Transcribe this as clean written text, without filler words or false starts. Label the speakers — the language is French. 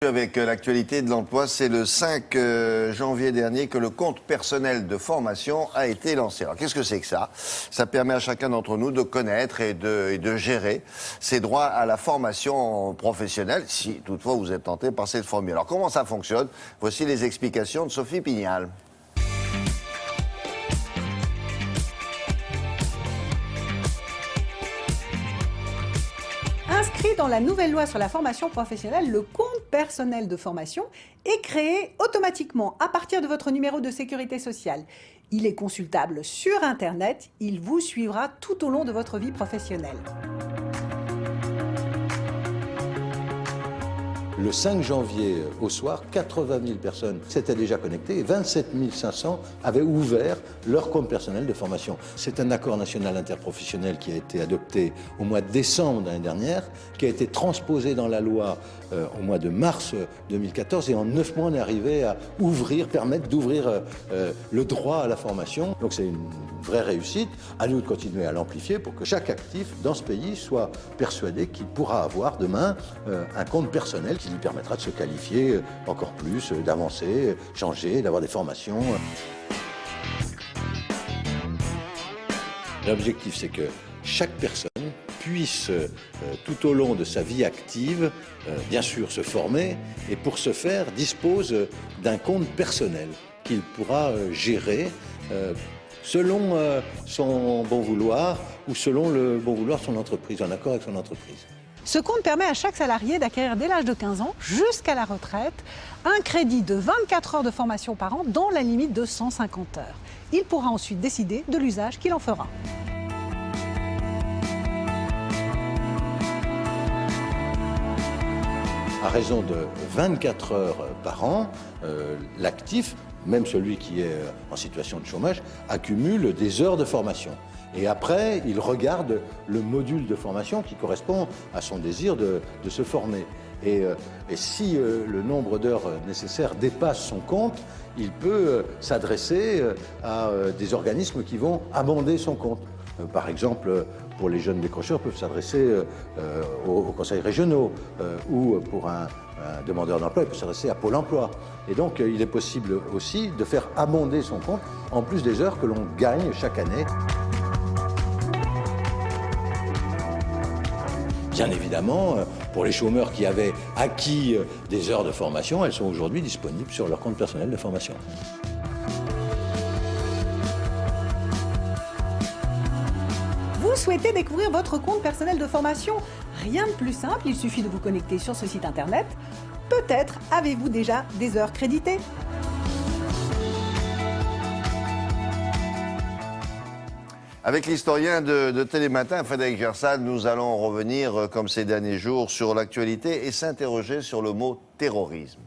Speaker 1: poursuit avec l'actualité de l'emploi. C'est le 5 janvier dernier que le compte personnel de formation a été lancé. Alors qu'est-ce que c'est que ça? Ça permet à chacun d'entre nous de connaître et de gérer ses droits à la formation professionnelle, si toutefois vous êtes tenté par cette formule. Alors comment ça fonctionne? Voici les explications de Sophie Pignal.
Speaker 2: Inscrit dans la nouvelle loi sur la formation professionnelle, le compte personnel de formation est créé automatiquement à partir de votre numéro de sécurité sociale. Il est consultable sur Internet, il vous suivra tout au long de votre vie professionnelle.
Speaker 3: Le 5 janvier au soir, 80 000 personnes s'étaient déjà connectées et 27 500 avaient ouvert leur compte personnel de formation. C'est un accord national interprofessionnel qui a été adopté au mois de décembre de l'année dernière, qui a été transposé dans la loi au mois de mars 2014 et en 9 mois on est arrivé à permettre d'ouvrir le droit à la formation. Donc c'est une vraie réussite. À nous de continuer à l'amplifier pour que chaque actif dans ce pays soit persuadé qu'il pourra avoir demain un compte personnel qui lui permettra de se qualifier encore plus, d'avancer, changer, d'avoir des formations. L'objectif, c'est que chaque personne puisse, tout au long de sa vie active, bien sûr se former, et pour ce faire, dispose d'un compte personnel qu'il pourra gérer selon son bon vouloir ou selon le bon vouloir de son entreprise, en accord avec son entreprise.
Speaker 2: Ce compte permet à chaque salarié d'acquérir dès l'âge de 15 ans jusqu'à la retraite un crédit de 24 heures de formation par an dans la limite de 150 heures. Il pourra ensuite décider de l'usage qu'il en fera.
Speaker 3: À raison de 24 heures par an, l'actif, même celui qui est en situation de chômage, accumule des heures de formation. Et après, il regarde le module de formation qui correspond à son désir de se former. Et si le nombre d'heures nécessaires dépasse son compte, il peut s'adresser à des organismes qui vont amender son compte. Par exemple, pour les jeunes décrocheurs, peuvent s'adresser aux conseils régionaux ou pour un demandeur d'emploi, il peut s'adresser à Pôle emploi. Et donc, il est possible aussi de faire amender son compte en plus des heures que l'on gagne chaque année. Bien évidemment, pour les chômeurs qui avaient acquis des heures de formation, elles sont aujourd'hui disponibles sur leur compte personnel de formation.
Speaker 2: Vous souhaitez découvrir votre compte personnel de formation? Rien de plus simple, il suffit de vous connecter sur ce site internet. Peut-être avez-vous déjà des heures créditées?
Speaker 1: Avec l'historien de Télématin, Frédéric Gersal, nous allons revenir, comme ces derniers jours, sur l'actualité et s'interroger sur le mot terrorisme.